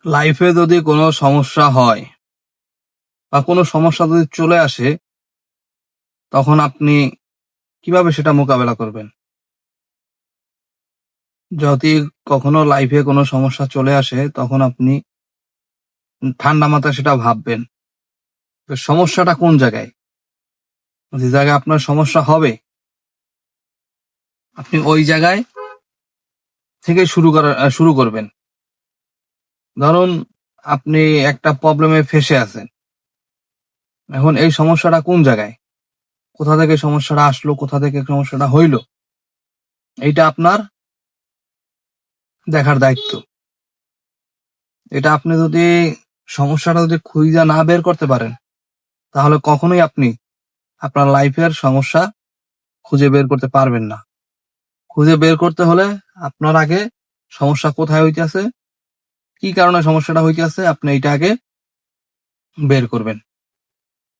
লাইফে যদি কোনো সমস্যা হয় বা কোনো সমস্যা যদি চলে আসে, তখন আপনি কিভাবে সেটা মোকাবেলা করবেন? যদি কখনো লাইফে কোনো সমস্যা চলে আসে, তখন আপনি ঠান্ডা মাথায় সেটা ভাববেন। তো সমস্যাটা কোন জায়গায়? যে জায়গায় আপনার সমস্যা হবে, আপনি ওই জায়গায় থেকে শুরু করবেন। ধরুন, আপনি একটা প্রবলেমে ফেঁসে আছেন। এখন এই সমস্যাটা কোন জায়গায়? কোথা থেকে সমস্যাটা আসলো? কোথা থেকে সমস্যাটা হইল? এইটা আপনার দেখার দায়িত্ব। এটা আপনি যদি সমস্যাটা যদি খুঁইজা না বের করতে পারেন, তাহলে কখনোই আপনি আপনার লাইফের সমস্যা খুঁজে বের করতে পারবেন না। খুঁজে বের করতে হলে আপনার আগে সমস্যা কোথায় হইতাছে, কি কারণে সমস্যাটা হইতাছে, আপনি এইটা আগে বের করবেন।